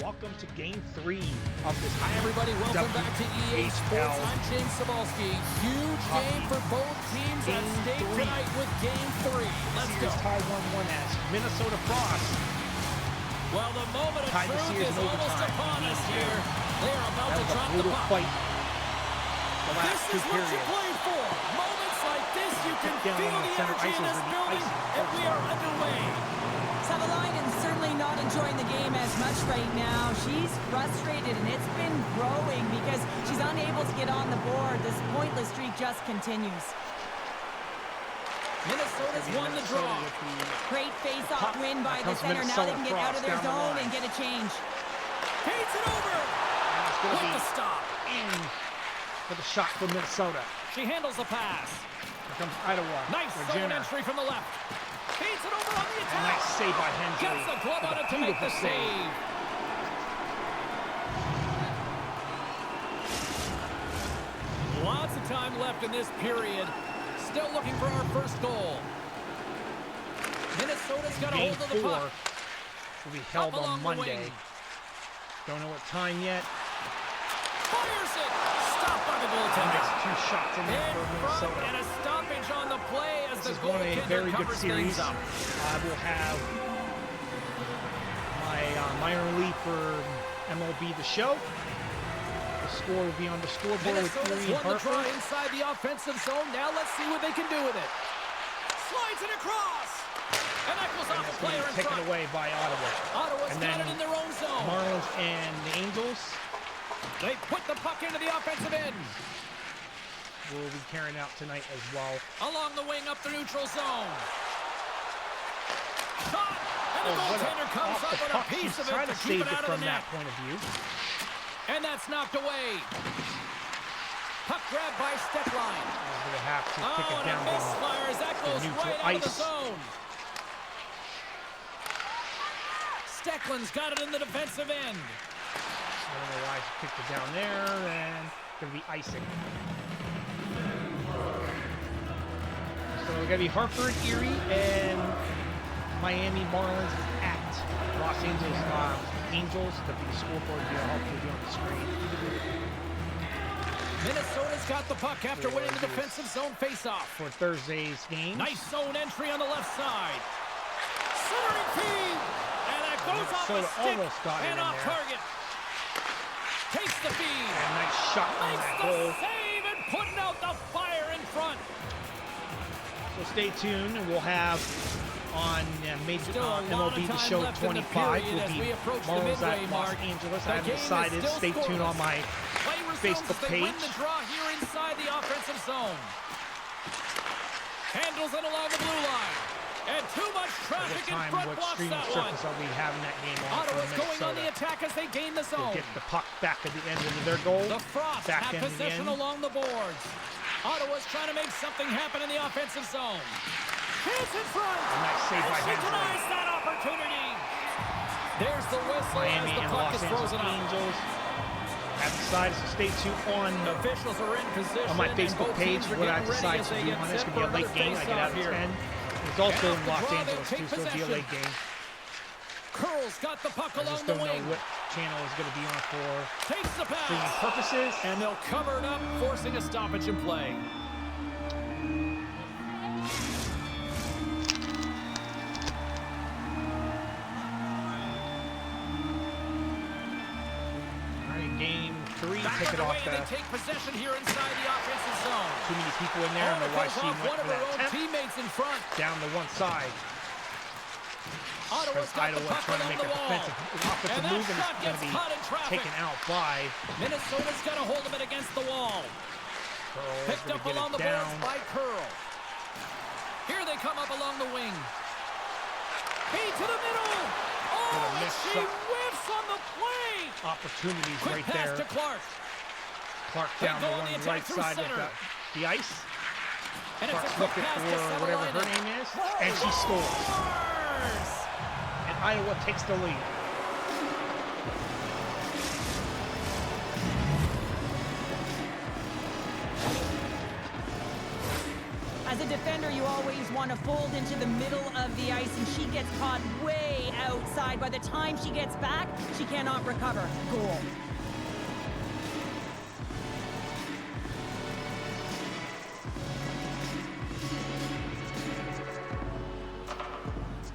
Welcome to Game 3 of this. Hi, everybody. Welcome back to EA Sports. I'm James Cebulski. Huge game for both teams at stake tonight with Game 3. Let's go. Tie 1-1 as Minnesota Frost. Well, the moment of truth is almost upon us here. They are about to drop the puck. Fight. This is what you played for. Moments like this, you can feel the energy in this building, and we are underway. Savalainen's certainly not enjoying the game as much right now. She's frustrated, and it's been growing because she's unable to get on the board. This pointless streak just continues. Minnesota's won the draw. Great face-off win by the center. Now they can get out of their zone and get a change. Paints it over. What the stop. In for the shot from Minnesota. She handles the pass. Here comes Ottawa. Nice zone entry from the left. Feeds it over on the attack. Nice save by Hensley. Gets the glove on it to make the save. Lots of time left in this period. Still looking for our first goal. Minnesota's got a hold of the puck. Will be held on Monday. Don't know what time yet. Fires it. Stopped by the goaltender. Nice 2 shots in there for Minnesota. And a stoppage on the play as the This is one of a very goaltender good series. up. I will have my minor league for MLB The Show. The score will be on the scoreboard with Erie and Hartford. Draw inside the offensive zone. Now let's see what they can do with it. Slides it across. And that goes off a player in front. Taken away by Ottawa. Ottawa's got it in their own zone. Marlins and the Angels. They put the puck into the offensive end. Will be carrying out tonight as well. Along the wing up the neutral zone. Shot! And the goaltender comes up with a piece of it to keep it out of the net. Point of view. And that's knocked away. Puck grab by Steckline. We're going to have to kick it down. And a misfires. That goes right out of the zone. Stecklin's got it in the defensive end. I don't know why she kicked it down there, and it's going to be icing. So we're going to be Hartford, Erie, and Miami Marlins at Los Angeles Angels. The scoreboard will hopefully be on the screen. Minnesota's got the puck after winning the defensive zone faceoff. For Thursday's game. Nice zone entry on the left side. Centering feed. And that goes off the stick and off target. Takes the feed. And nice shot on that goal. Save and putting out the fire in front. So stay tuned, and we'll have on MLB The Show 25 will be Marlins at Los Angeles. I haven't decided. Stay tuned on my Facebook page. Win the draw here inside the offensive zone. Handles it along the blue line. And too much traffic in front blocks that one. I'll be having that game on. Ottawa's going on the attack as they gain the zone. Get the puck back at the end of their goal. The Frost have possession along the boards. Ottawa's trying to make something happen in the offensive zone. Chance in front. Nice save by Hensley. She denies that opportunity. There's the whistle Miami as the and puck Los is frozen up. Angels have decided to stay tuned on officials are in position on my Facebook page. What I decide to do on this could be a late game. I get out at 10. It's also in Los Angeles too, so it'll be a late game. Curls got the puck along the wing. I just don't know what channel is going to be on for takes the pass. streaming purposes. And they'll cover it up, forcing a stoppage in play. Game 3, back take it off the... They take possession here inside the offensive zone. Too many people in there, and the YC went one of for her own that teammates in front. Down to one side. Ottawa's got the puck trying to make the an offensive move, and it's going to be taken out by... Minnesota's got a hold of it against the wall. Curl picked up along the boards by Curl. Here they come up along the wing. Feed to the middle. Oh, and she whiffs on the play. Opportunities quick right there. Pass to Clark. Clark down the one right side of the ice. And Clark's looking for whatever her name is, and she scores. And Iowa takes the lead. As a defender, you always want to fold into the middle of the ice, and she gets caught way outside. By the time she gets back, she cannot recover. Goal.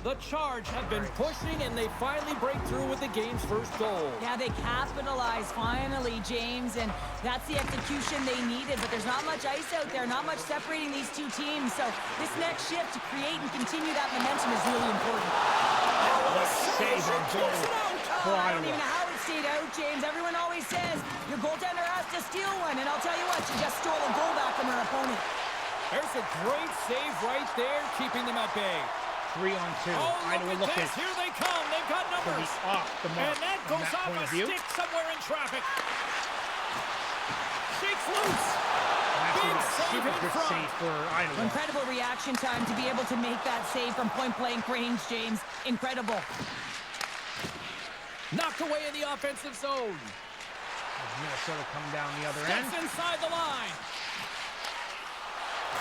The Charge have been pushing, and they finally break through with the game's first goal. Yeah, they capitalize finally, James, and that's the execution they needed, but there's not much ice out there, not much separating these two teams, so this next shift to create and continue that momentum is really important. Save and goal for I don't Ottawa. even know how it stayed out, James. Everyone always says your goaltender has to steal one, and I'll tell you what, she just stole a goal back from her opponent. There's a great save right there, keeping them at bay. 3-on-2. Oh, Iowa look at this. Here they come. They've got to numbers. be off the mark And that from goes that off point a of view. stick somewhere in traffic. Shakes loose. That's Big a save super in good front. save for Iowa. Incredible reaction time to be able to make that save from point-blank range, James. Incredible. Knocked away in the offensive zone. As Minnesota come down the other end. Steps inside the line.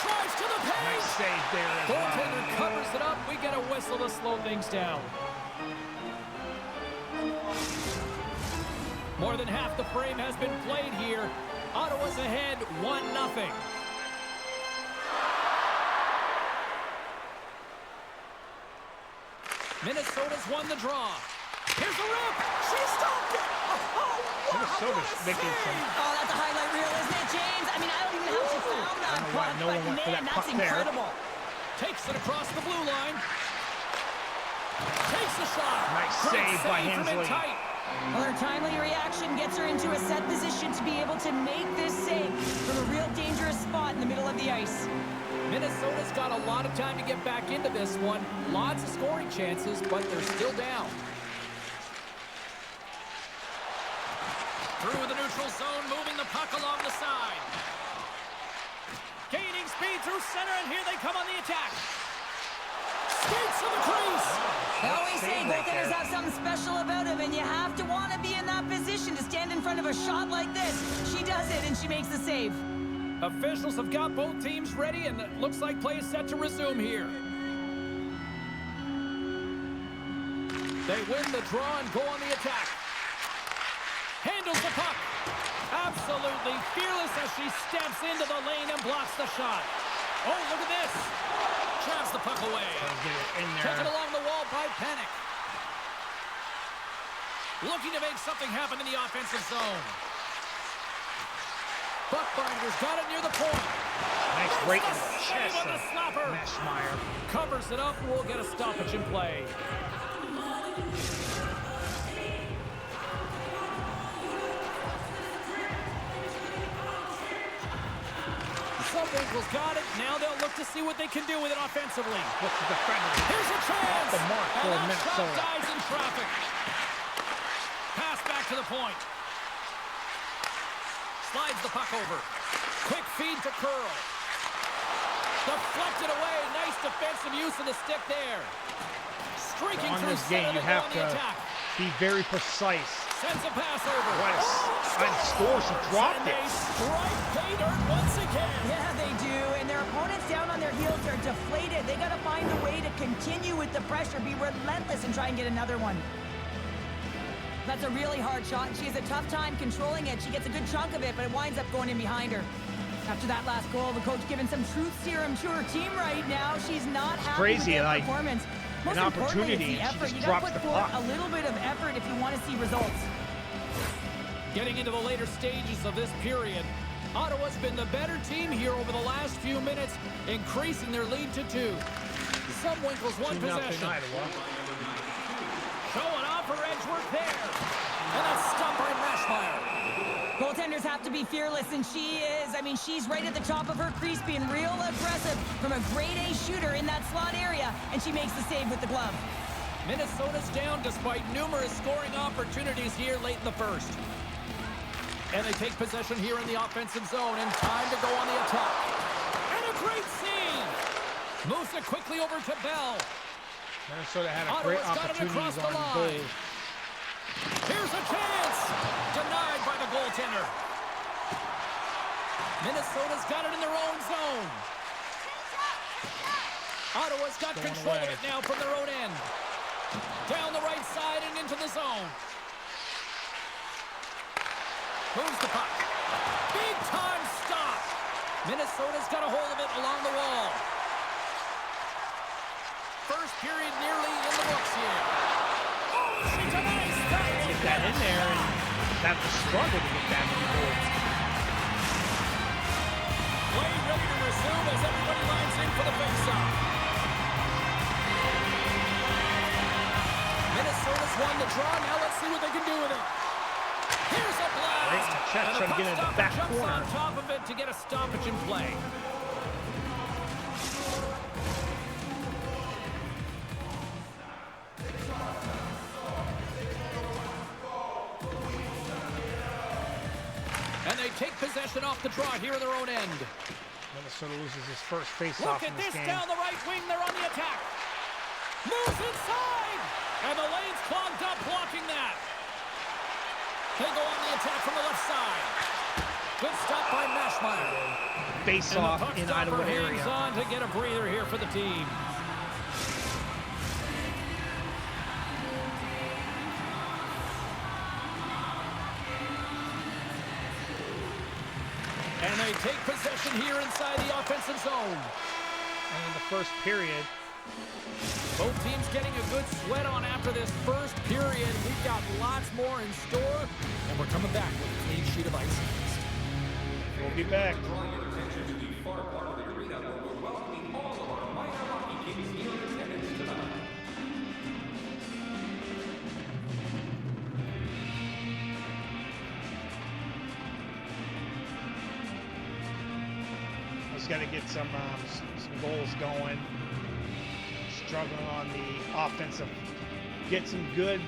Drives to the paint. Nice save there as well. Goaltender covers it up. We get a whistle to slow things down. More than half the frame has been played here. Ottawa's ahead 1-0. Minnesota's won the draw. Here's a rip. She stopped it. Oh, wow. Minnesota's making some. Oh, that's a highlight reel, isn't it, James? I mean, I don't even know how she found that know why puck, no one but went for man, that that's puck there. incredible. Takes it across the blue line. Takes the shot. Nice Great save by from in Hensley. tight. Well, her timely reaction gets her into a set position to be able to make this save from a real dangerous spot in the middle of the ice. Minnesota's got a lot of time to get back into this one. Lots of scoring chances, but they're still down. Through the neutral zone, moving the puck along the side. Gaining speed through center, and here they come on the attack. Skates to the crease. They always say Save right goaltenders there. have something special about them, and you have to want to be in that position to stand in front of a shot like this. She does it, and she makes the save. Officials have got both teams ready, and it looks like play is set to resume here. They win the draw and go on the attack. Handles the puck. Absolutely fearless as she steps into the lane and blocks the shot. Oh, look at this. Jabs the puck away. Get it in Taken there. along the wall by Panic. Looking to make something happen in the offensive zone. Buckbinder's got it near the point. Nice right in That's the the save chest on the of slapper. Meschmeyer. Covers it up. We'll get a stoppage in play. Winkle's got it. Now they'll look to see what they can do with it offensively. What's the defender? Here's a chance. The mark for and that Minnesota. shot dies in traffic. Pass back to the point. Slides the puck over. Quick feed to Curl. Deflected away. Nice defensive use of the stick there. Streaking On through this game, center you to go have on the to attack. be very precise. Sends a pass over. What a score. She dropped And it. they strike pay dirt once again. Yeah, they do, and their opponents down on their heels are deflated. They got to find a way to continue with the pressure, be relentless, and try and get another one. That's a really hard shot, and she has a tough time controlling it. She gets a good chunk of it, but it winds up going in behind her. After that last goal, the coach giving some truth serum to her team right now. She's not happy crazy, with their like, performance. Most an importantly, opportunity, it's the and she effort. just You got drops to put the forth puck. a little bit of effort if you want to see results. Getting into the later stages of this period, Ottawa's been the better team here over the last few minutes, increasing their lead to 2. Some Winkles one 2-0 possession. Iowa. Showing off her edge work there. And that's stopped by Meschmeyer. Goaltenders have to be fearless, and she is. I mean, she's right at the top of her crease, being real aggressive from a grade A shooter in that slot area, and she makes the save with the glove. Minnesota's down despite numerous scoring opportunities here late in the first. And they take possession here in the offensive zone, and time to go on the attack. And a great save! Moves it quickly over to Bell. Minnesota had a great Ottawa's got it across opportunities the on line. goal. Here's a chance! Denied by the goaltender. Minnesota's got it in their own zone. Ottawa's got control of it now from their own end. Down the right side and into the zone. Moves the puck. Big time stop. Minnesota's got a hold of it along the wall. First period nearly in the books here. Oh, she's a nice touch. Get that in there, and that's a struggle to get that in the goal. Play ready to resume as everybody lines in for the face-off. Minnesota's won the draw. Now let's see what they can do with it. Here's a blast. Right in the chest, trying to get into the back corner. On top of it to get a stoppage in play. And they take possession off the draw here in their own end. Minnesota loses his first face-off in this game. Look at this down the right wing. They're on the attack. Moves inside. And the lane's clogged up blocking that. They go on the attack from the left side. Good stop by Mashmeyer. Face-off in Ottawa area. Hangs on to get a breather here for the team. And they take possession here inside the offensive zone. And in the first period, both teams getting a good sweat on after this first period. We've got lots more in store, and we're coming back with a clean sheet of ice next. We'll be back. Just got to get some goals going. Struggling on the offensive. Get some good,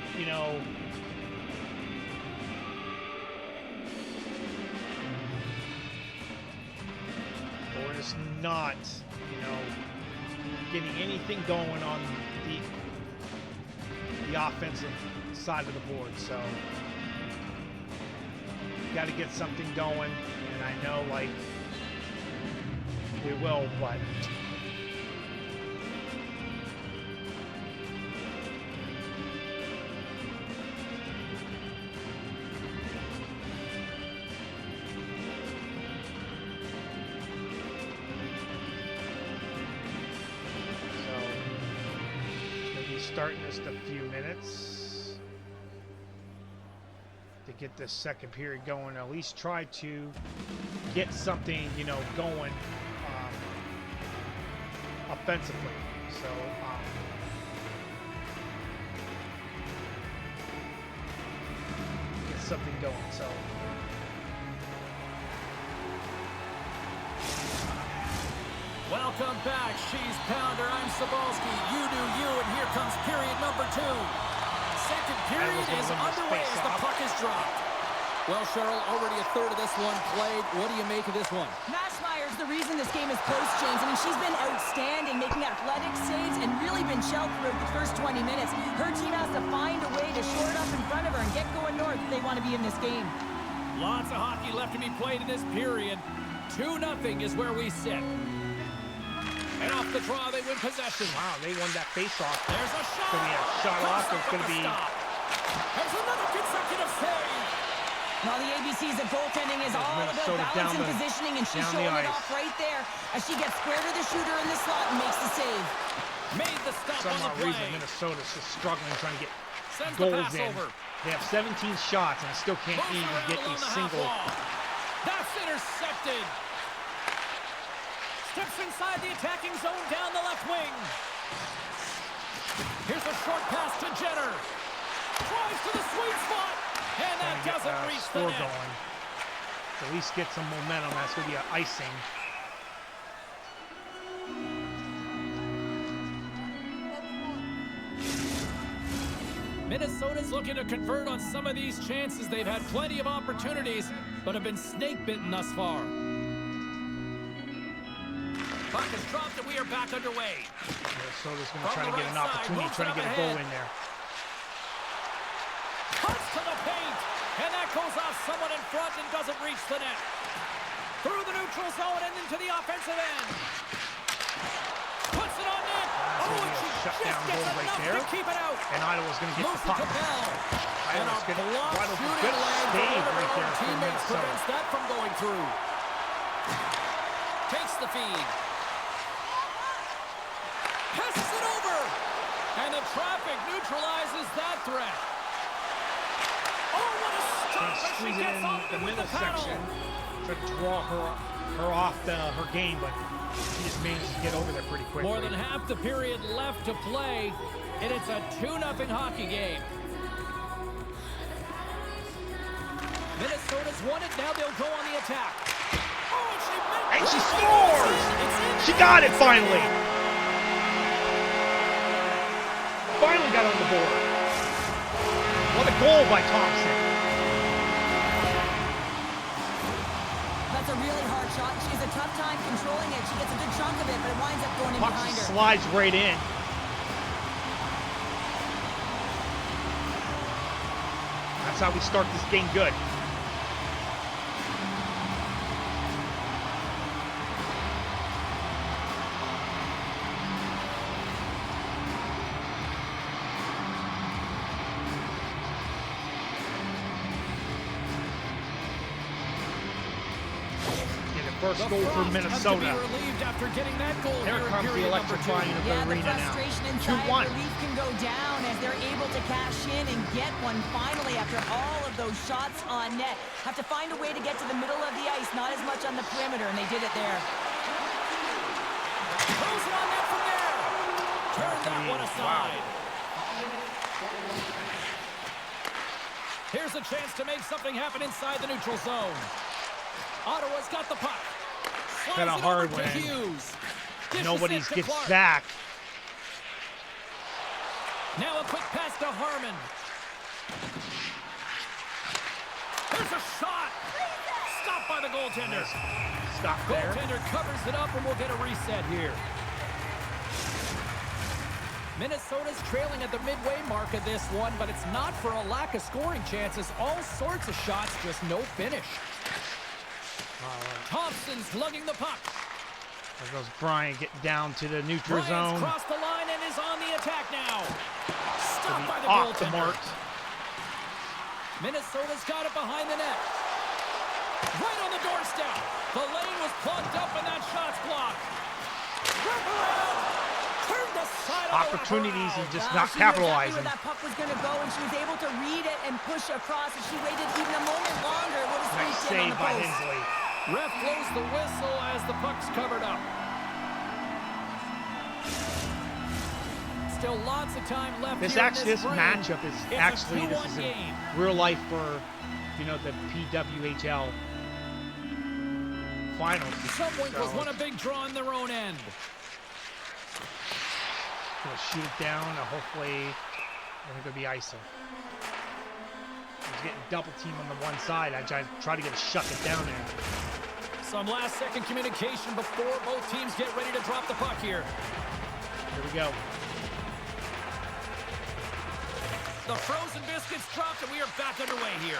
we're just not, getting anything going on the offensive side of the board. So, got to get something going, and I know, we will, but starting just a few minutes to get this second period going. At least try to get something, going offensively. So, get something going. So. Welcome back, She's Pounder. I'm Sabalski. You do you, and here comes period number 2. Second period is underway as the puck is dropped. Well, Cheryl, already a third of this one played. What do you make of this one? Mashmeyer's the reason this game is close, James. I mean, she's been outstanding, making athletic saves and really been shelled throughout the first 20 minutes. Her team has to find a way to shore it up in front of her and get going north if they want to be in this game. Lots of hockey left to be played in this period. 2-0 is where we sit. And off the draw, they win possession. Wow, they won that face-off. There's a shot. It's going to be a shot off. It's going to be... There's another consecutive save. Well, the ABC's of goaltending is all about balance and positioning, and she's showing it off right there as she gets square to the shooter in the slot and makes the save. Made the stop on the play. For some reason, Minnesota's just struggling trying to get Sends goals the pass in. Over. They have 17 shots and still can't even get a single. That's intercepted. Steps inside the attacking zone down the left wing. Here's a short pass to Jenner. Tries to the sweet spot. And that doesn't reach the net. Going. At least get some momentum. That's going to be an icing. Minnesota's looking to convert on some of these chances. They've had plenty of opportunities, but have been snake-bitten thus far. Puck is dropped, and we are back underway. Minnesota's going to try to get an opportunity, try to get a goal in there. Cuts to the paint, and that goes off someone in front and doesn't reach the net. Through the neutral zone and into the offensive end. Puts it on net. shutdown goal right there. Keep it out. And Ottawa's going to get the puck. And a Good shooting lane save over right their there own for teammates Minnesota. prevents that from going through. Takes the feed. Passes it over. And the traffic neutralizes that threat. Oh, what a stop. Squeeze it in the middle section to draw her off her game, but she just managed to get over there pretty quickly. More than half the period left to play, and it's a 2-0 hockey game. Minnesota's won it. Now they'll go on the attack. Oh, and she scores! She got it finally! Finally got on the board. What a goal by Thompson. That's a really hard shot. She has a tough time controlling it. She gets a good chunk of it, but it winds up going in Puck behind her. Slides right in. That's how we start this game good. First goal for Minnesota. After getting that goal there comes the electrifying of the arena now. The frustration inside relief can go down as they're able to cash in and get one finally after all of those shots on net. Have to find a way to get to the middle of the ice, not as much on the perimeter, and they did it there. Throws it on net from there. Turn that one aside. Here's a chance to make something happen inside the neutral zone. Ottawa's got the puck. Kind of hard when nobody gets back. Now a quick pass to Harmon. There's a shot. Stopped by the goaltender. Stop there. Goaltender covers it up, and we'll get a reset here. Minnesota's trailing at the midway mark of this one, but it's not for a lack of scoring chances. All sorts of shots, just no finish. Thompson's lugging the puck. There goes Bryant getting down to the neutral zone. Crossed the line and is on the attack now. Stopped by the off goaltender. the mark. Minnesota's got it behind the net. Right on the doorstep. The lane was plugged up and that shot's blocked. Wraparound. Turned the side Opportunities and just not she capitalizing. Knew exactly where that puck was going to go, and she was able to read it and push across. If she waited even a moment longer, it would have Nice squeezed in on save the by post. Hensley. Ref blows the whistle as the puck's covered up. Still lots of time left. This matchup is actually this is in real life for the PWHL finals. Winkles won a big draw on their own end. Gonna shoot it down. Hopefully, I think it'll be ISO. He's getting double team on the one side. I try to get a shut it down there. Some last-second communication before both teams get ready to drop the puck here. Here we go. The frozen biscuits dropped, and we are back underway here.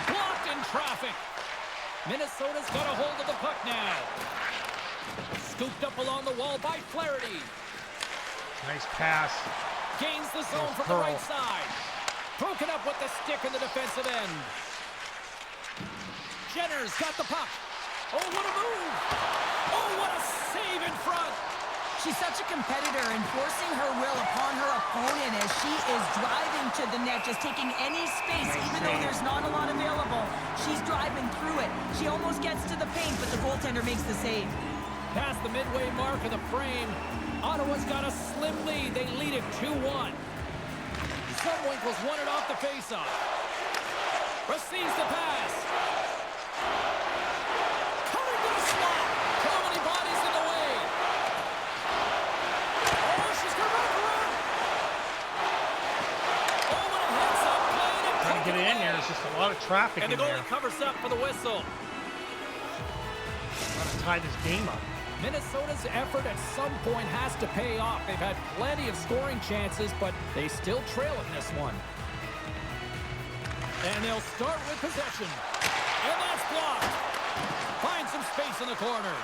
Blocked in traffic. Minnesota's got a hold of the puck now. Scooped up along the wall by Flaherty. Nice pass. Gains the zone from the right side. Broken up with the stick in the defensive end. Jenner's got the puck. Oh, what a move. Oh, what a save in front. She's such a competitor, enforcing her will upon her opponent as she is driving to the net, just taking any space, even though there's not a lot available. She's driving through it. She almost gets to the paint, but the goaltender makes the save. Past the midway mark of the frame, Ottawa's got a slim lead. They lead it 2-1. Winkles won it off the faceoff. Receives the pass. Coming to the slot. Too many bodies in the way. Oh, she's going to run around. Oh, what a heads-up play. Trying to get it in there. There's just a lot of traffic in there. And the goalie covers up for the whistle. Trying to tie this game up. Minnesota's effort at some point has to pay off. They've had plenty of scoring chances, but they still trail in this one. And they'll start with possession. And that's blocked. Finds some space in the corner.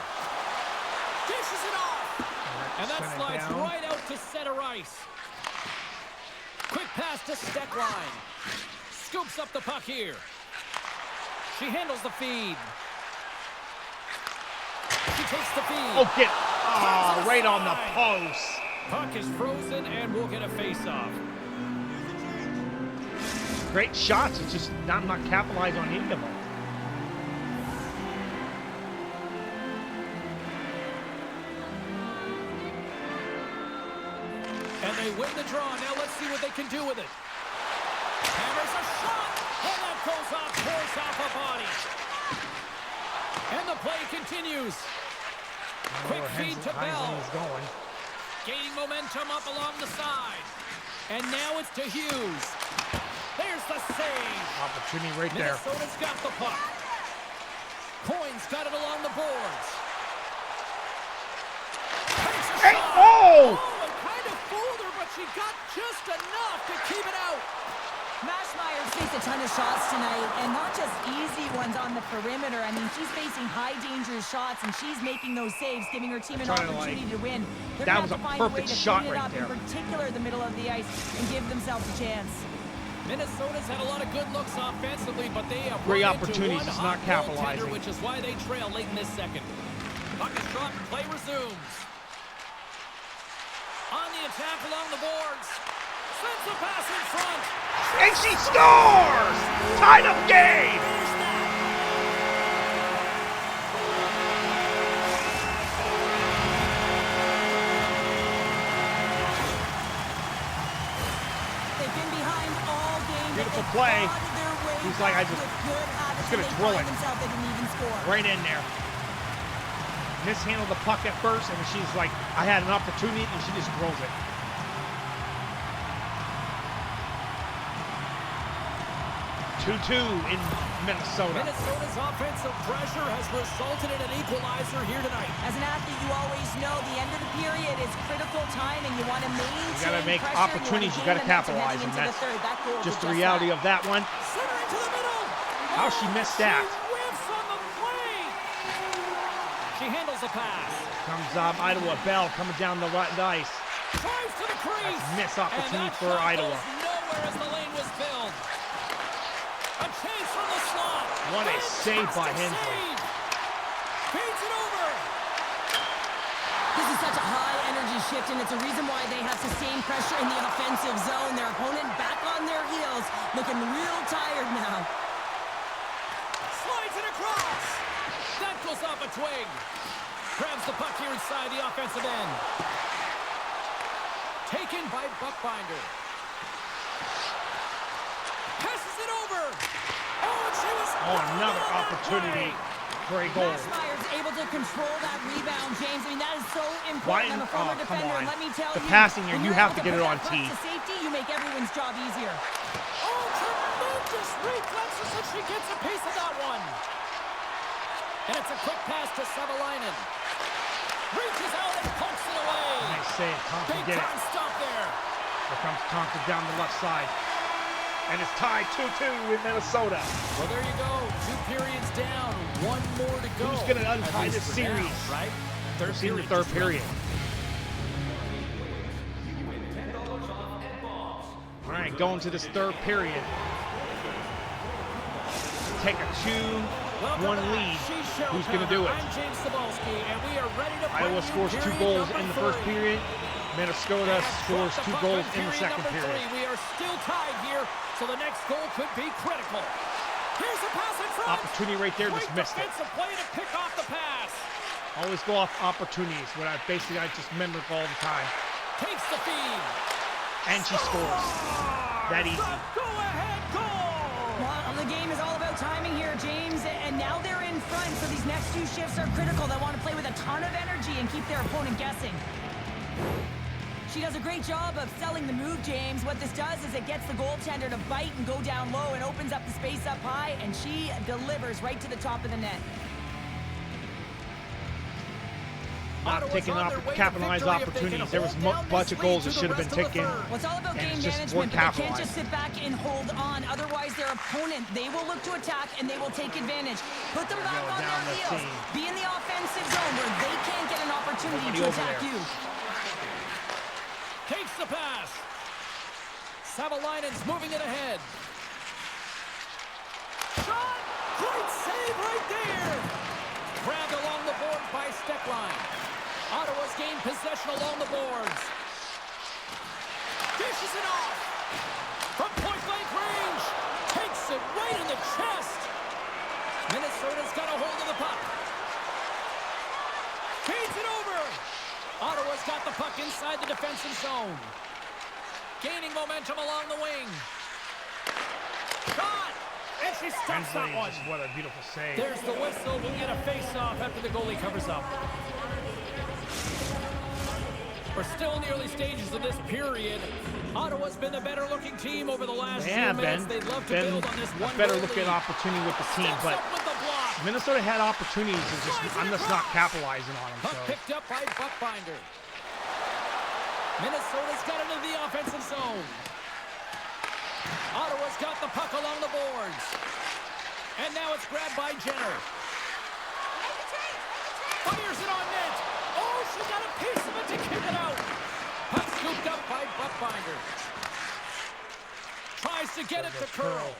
Dishes it off. And that slides right out to center ice. Quick pass to Steckline. Scoops up the puck here. She handles the feed. She takes the feed. Oh, get right on the post. Puck is frozen, and we'll get a face-off. Great shots. It's just not capitalized on any of them. And they win the draw. Now let's see what they can do with it. Hammers a shot. And that goes off, pours off a body. And the play continues. Quick feed to Bell. Gaining momentum up along the side. And now it's to Hughes. There's the save. Opportunity right there. Minnesota's got the puck. Coyne's got it along the boards. Hey, oh! It kind of fooled her, but she got just enough to keep it out. Mashmeyer's faced a ton of shots tonight, and not just easy ones on the perimeter. I mean, she's facing high dangerous shots, and she's making those saves, giving her team an opportunity to win. They're that going to was a find a way perfect to shot clean it right up, there. in particular the middle of the ice, and give themselves a chance. Minnesota's had a lot of good looks offensively, but they have great run into opportunities, one just not hot capitalizing. goaltender, which is why they trail late in this second. Puck is dropped, play resumes. On the attack along the boards. Sends the pass in front. And she scores! Tied up game! They've been behind all game. Beautiful play. He's like, just gonna drill it. Right in there. Mishandled the puck at first, and she's like, I had an opportunity, and she just drills it. 2-2 in Minnesota. Minnesota's offensive pressure has resulted in an equalizer here tonight. As an athlete, you always know the end of the period is critical time, and you want to maintain You got to make pressure, opportunities. You got to capitalize, and that's just the reality of that one. Center into the middle. How she missed that. She whiffs on the play. She handles the pass. Comes Ottawa. Bell coming down the right ice. Drives to the crease. That's missed opportunity and for shot Ottawa. goes nowhere as the lane was filled. A chance from the slot. What a save by Hensley. Feeds it over. This is such a high energy shift, and it's a reason why they have sustained pressure in the offensive zone. Their opponent back on their heels, looking real tired now. Slides it across. That goes off a twig. Grabs the puck here inside the offensive end. Taken by Buckbinder. Passes it over. Another opportunity for a goal. Mashmeyer's able to control that rebound, James. I mean, that is so important. I'm a former defender, and let me tell you, the passing here, you have to get it on T. Safety, you make everyone's job easier. Oh, tremendous reflexes, and she gets a piece of that one. And it's a quick pass to Savalainen. Reaches out and pokes it away. Nice save. Thompson get it. Big time stop there. Here comes Thompson down the left side. And it's tied 2-2 in Minnesota. Well, there you go. 2 periods down. 1 more to go. Who's going to untie this series? Now, right? Third period. Third period. All right, going to this third period. Take a 2-1 lead. Who's going to do it? I'm James Cebulski, and we are ready to Iowa scores 2 goals in the first period. Minnesota scores 2 goals in the second period. We are still tied here, so the next goal could be critical. Here's a pass in front. Opportunity right there, just missed it. Defensive play to pick off the pass. Always go off opportunities. What I just remember all the time. Takes the feed. And she scores. That easy. Go-ahead goal. Well, the game is all about timing here, James, and now they're in front, so these next 2 shifts are critical. They want to play with a ton of energy and keep their opponent guessing. She does a great job of selling the move, James. What this does is it gets the goaltender to bite and go down low and opens up the space up high, and she delivers right to the top of the net. Not taking capitalized opportunities. There was a bunch of goals that should have been taken. Well, it's all about game management, but they can't just sit back and hold on. Otherwise, their opponent, they will look to attack, and they will take advantage. Put them back on their heels. Be in the offensive zone where they can't get an opportunity to attack you. the pass. Savalainen's moving it ahead. Shot! Great save right there! Grabbed along the boards by Steckline. Ottawa's gained possession along the boards. Dishes it off. From point-blank range. Takes it right in the chest. Minnesota's got a hold of the puck. Feeds it over. Ottawa's got the puck inside the defensive zone. Gaining momentum along the wing. Shot! And she stops that one. What a beautiful save. There's the whistle. We'll get a face-off after the goalie covers up. We're still in the early stages of this period. Ottawa's been the better-looking team over the last few minutes. They'd love to build on this one. Better-looking opportunity with the team, but Minnesota had opportunities. I'm just not capitalizing on them. Puck picked up by Buckbinder. Minnesota's got into the offensive zone. Ottawa's got the puck along the boards. And now it's grabbed by Jenner. Fires it on net. Oh, she got a piece of it to kick it out. Puck scooped up by Buckbinder. Tries to get it to Curl.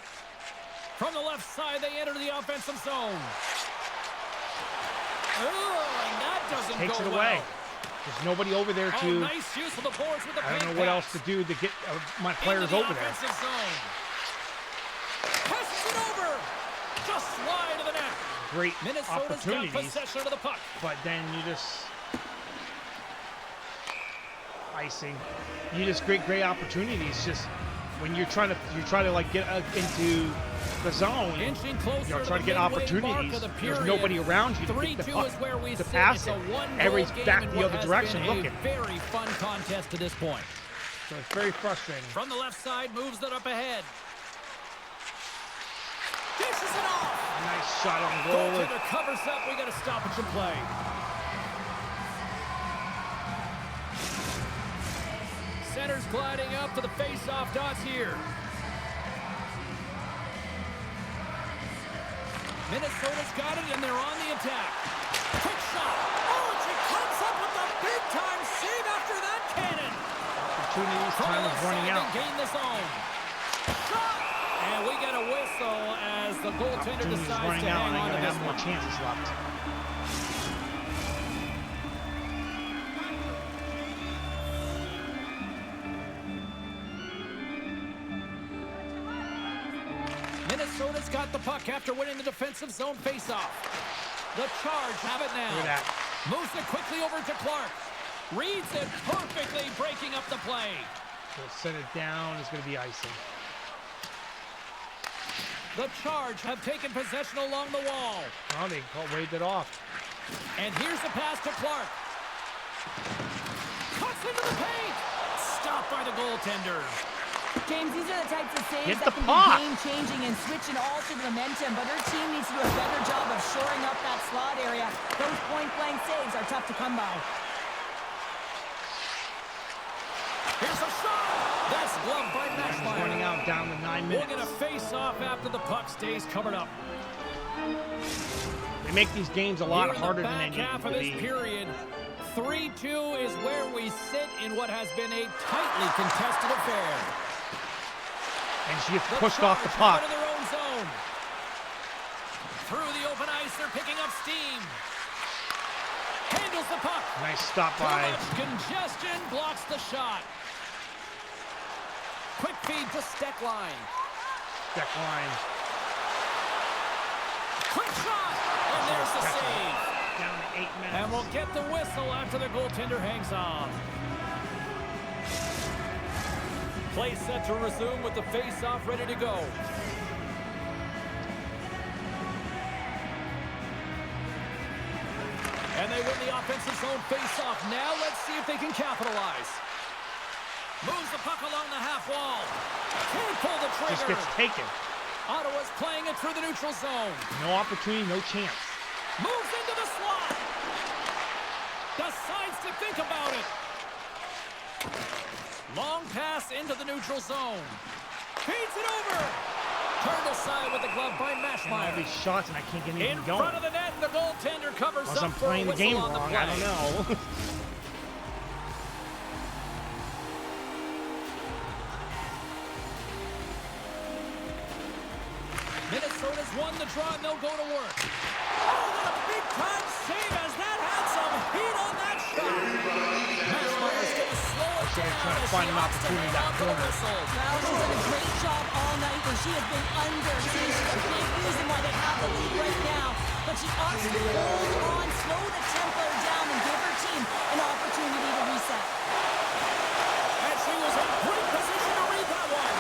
From the left side, they enter the offensive zone. Oh, and that doesn't Takes go it away. well. There's nobody over there to... Oh, nice use of the boards with the I don't know what else to do to get my players over there. Zone. Passes it over. Just wide of the net. Great Minnesota's opportunities. got possession of the puck. But then you just... icing. You just great opportunities. Just when you try to like get into the zone, try to get opportunities. There's nobody around you to pick the puck, to pass it. Everybody's back the other direction looking. Very fun contest to this point. So it's very frustrating. From the left side, moves it up ahead. Dishes it off. Nice shot on goal. Goaltender covers up. We got a stoppage in play. Center's gliding up to the face-off dots here. Minnesota's got it, and they're on the attack. Quick shot. Oh, and she comes up with a big-time save after that cannon. Opportunities, time is running out. Gain the zone. Shot. And we get a whistle as the goaltender decides to hang on to this more chances left. Minnesota's got the puck after winning the defensive zone faceoff. The Charge have it now. Look at that. Moves it quickly over to Clark. Reads it perfectly, breaking up the play. We'll set it down. It's going to be icing. The Charge have taken possession along the wall. Oh, they waved it off. And here's the pass to Clark. Cuts into the paint. Stopped by the goaltender. James, these are the types of saves Get that the can puck. be game-changing and switch and alter the momentum, but her team needs to do a better job of shoring up that slot area. Those point-blank saves are tough to come by. Here's a shot. That's gloved by Mashmeyer. Running out down to 9 minutes. We'll get a face-off after the puck stays covered up. They make these games a lot harder than they need need half to of this be. period, 3-2 is where we sit in what has been a tightly contested affair. And she gets pushed off the puck. Into their own zone. Through the open ice, they're picking up steam. Handles the puck. Nice stop by. Too much congestion blocks the shot. Quick feed to Steckline. Steckline. Quick shot. And there's the save. Down to 8 minutes. And we'll get the whistle after the goaltender hangs on. Play set to resume with the face-off ready to go. And they win the offensive zone face-off. Now let's see if they can capitalize. Moves the puck along the half wall. Can't pull the trigger. Just gets taken. Ottawa's playing it through the neutral zone. No opportunity, no chance. Moves into the slot. Decides to think about it. Long pass into the neutral zone. Feeds it over. Turned aside with the glove by Mashmeyer. All these shots and I can't get anything going. In front of the net, the goaltender covers Unless up I'm for a playing the whistle game on the wrong, play. I don't know. Minnesota's won the draw, and they'll go to work. Oh, what a big-time save as that had some heat on that shot. Mashmeyer's going to slow it down. Trying to find an opportunity in that corner. Well, she's done a great job all night where she has been under. She's a big reason why they have the lead right now. But she ought to hold on, slow the tempo down, and give her team an opportunity to reset. And she was in great position to read that one.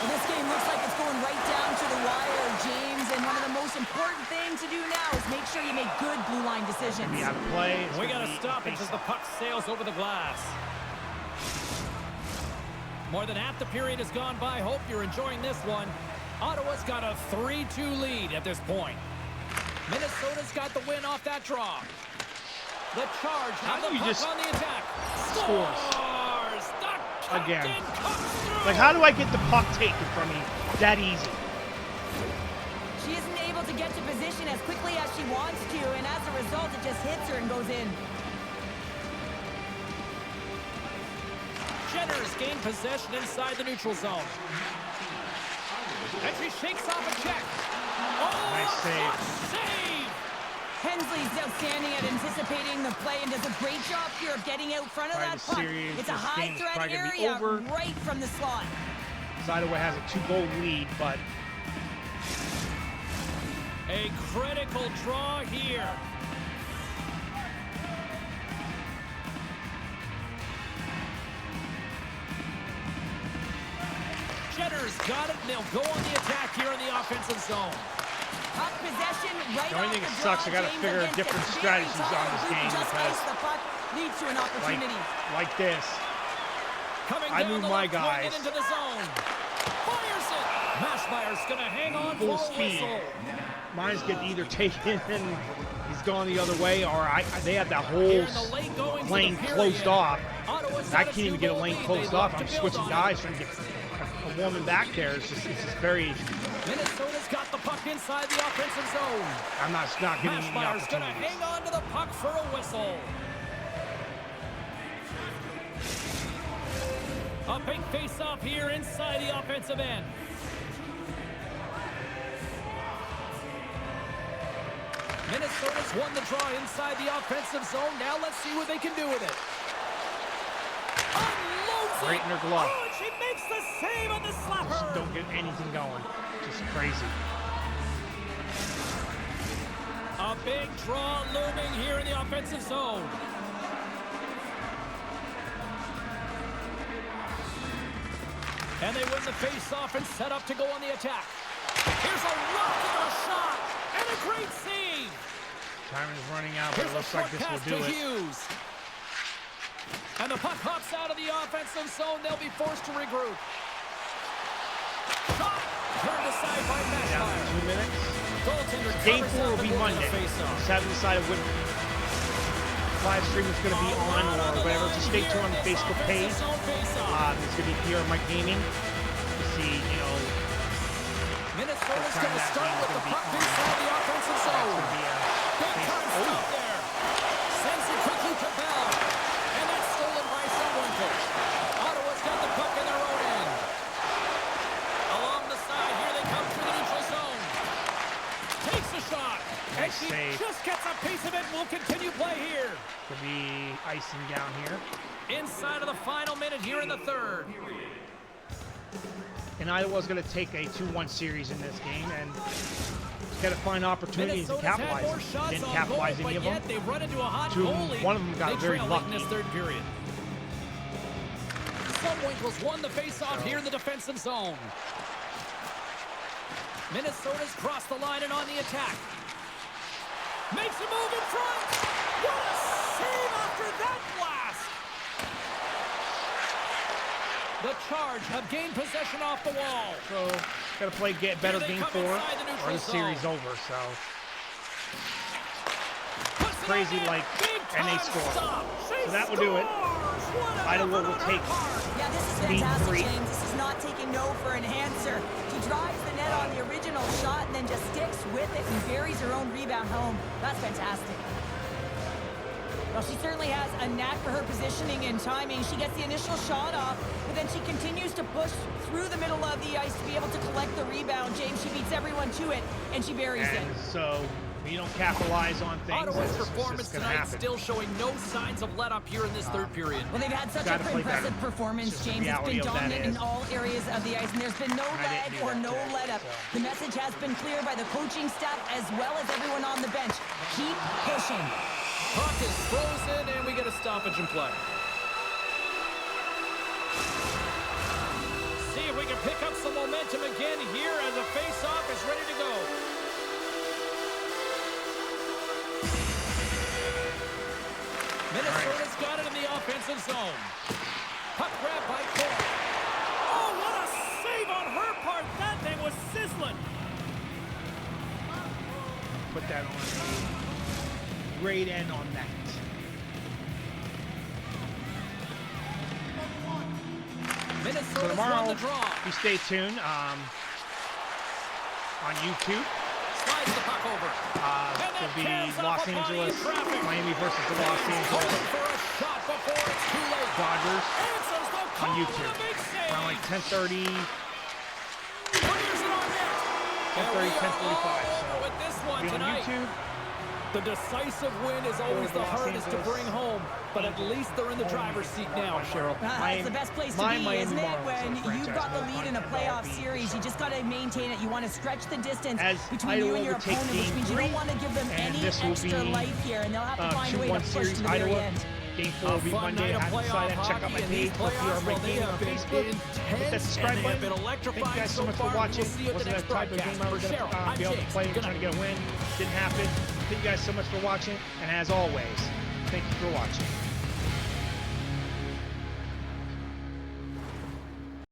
And this game looks like it's going right down to the wire, James. And one of the most important things to do now is make sure you make good blue line decisions. We have play. We got to stop it as the puck sails over the glass. More than half the period has gone by. Hope you're enjoying this one. Ottawa's got a 3-2 lead at this point. Minnesota's got the win off that draw. The Charge have the puck on the attack. Scores! The again. comes through. Like, how do I get the puck taken from me that easy? She isn't able to get to position as quickly as she wants to, and as a result, it just hits her and goes in. Jenner's gained possession inside the neutral zone. And she shakes off a check. Oh, Nice save. Save! Hensley's outstanding at anticipating the play and does a great job here of getting out front of Probably that the puck. series, It's a this high game's threat probably gonna be area over. right from the slot. Ottawa has a 2-goal lead, but A critical draw here. Jenner's got it, and they'll go on the attack here in the offensive zone. Puck possession right The only off thing the that sucks, draw, I gotta James, figure against different a very strategies tall on this group game just because against the puck leads to an opportunity. like this. Coming I down move the my left wing guys. and into the zone. Fires it. Mashmeyer's going to hang on Full for a speed. whistle. Mine's get either taken and he's gone the other way, or they have that whole Here in the late going lane to the closed period. off. Ottawa's I got can't even get a lane lead. closed They'd off. love I'm to build switching on guys it. trying to get a woman back there. It's just very. Minnesota's got the puck inside the offensive zone. I'm not getting any Mashmeyer's going to opportunities. hang on to the puck for a whistle. A big face-off here inside the offensive end. Minnesota's won the draw inside the offensive zone. Now let's see what they can do with it. Unloads it. Right in her glove. Oh, and she makes the save on the slapper. Don't get anything going. Just crazy. A big draw looming here in the offensive zone. And they win the face-off and set up to go on the attack. Here's a rocket of a shot and a great save. Time is running out, but Here's it looks a like short this pass will do to it. Hughes. And the puck hops out of the offensive zone. They'll be forced to regroup. Shot turned aside by Down Mashmeyer. to 2 minutes. Goaltender Game covers 4 up will and be wins Monday. the face-off. Just haven't decided what live stream is going to be on or whatever. So stay tuned on the Facebook page. It's going to be here on my gaming to see, Minnesota's going to that start game's with the gonna be puck on. inside the offensive It's zone. going to be Big time stop there. Sends it quickly to Bell. And that's stolen by Sowinkle. Ottawa's got the puck in their own end. Along the side, here they come through the neutral zone. Takes a shot. And Nice she save. just gets a piece of it. We'll continue play here. Could be icing down here. Inside of the final minute here in the third. And Iowa's going to take a 2-1 series in this game and got to find opportunities to Minnesota's had capitalize. more shots Didn't on capitalize goal, any but of them. yet they've run into a hot Two- goalie. one of them got They very trail late in lucky. this third period. Sowinkle's won the face-off here in the defensive zone. Minnesota's crossed the line and on the attack. Makes a move in front. What a save after that blast. The Charge have gained possession off the wall. So got to play better Here they game come 4 inside the neutral or the series zone. over. So Puts it crazy on like net. Big and they time score. stop. She So that will do it. scores. What an Iowa effort will on her take part. Yeah, this is Lead fantastic, 3. James. This is not taking no for an answer. She drives the net on the original shot and then just sticks with it and buries her own rebound home. That's fantastic. Well, she certainly has a knack for her positioning and timing. She gets the initial shot off, but then she continues to push through the middle of the ice to be able to collect the a rebound. James, she beats everyone to it, and she buries it. So when you don't capitalize on things, Ottawa's it's performance just gonna tonight happen. still showing no signs of let-up here in this third period. Well, they've had such Gotta an play impressive better. performance, Just the James. It's been reality of that dominant in is. all areas of the ice, and there's been no I lag didn't do or that no today, let-up. so. The message has been clear by the coaching staff as well as everyone on the bench. Keep pushing. Puck is frozen, and we get a stoppage in play. See if we can pick up some momentum again here as the face-off is ready to go. Minnesota's got it in the offensive zone. Puck grab by Cole. Oh, what a save on her part. That thing was sizzling. Put that on a great end on that. So Minnesota's tomorrow, won the draw. you stay tuned on YouTube. Slides the puck over. It'll be Los Angeles, Miami versus the Los Angeles Going for a shot before it's too late. Dodgers Answers the on call YouTube. with a big save. Around like 10:30, Clears it on net. And we 10:30, are 10:45. all So with this one be on tonight. YouTube. The decisive win is always For the Los hardest to Angeles bring home, but at least they're in the driver's seat now, Cheryl. It's the best place to Miami be, isn't it? Marlins When franchise. you've got the No lead in a pun playoff intended. series, you just got to maintain it. You want to stretch the distance As between Idaho you and your overtake opponent, which game means you 3, don't want to give them and any this will extra be, life here, and they'll have to find a way to 2-1 push series to the very Idaho. end. Game 4 will be fun Monday. night of Have to decide and check out my playoff page for hockey, and PR these Game on playoffs have Facebook. been Hit that intense, subscribe and they have button. been Thank you electrifying guys so so much far. for watching. We'll see you at the Wasn't next that type of broadcast. game I was For going Cheryl, to I'm be able to James. play. Good Trying to night. get a win. Didn't happen. Thank you guys so much for watching. And as always, thank you for watching.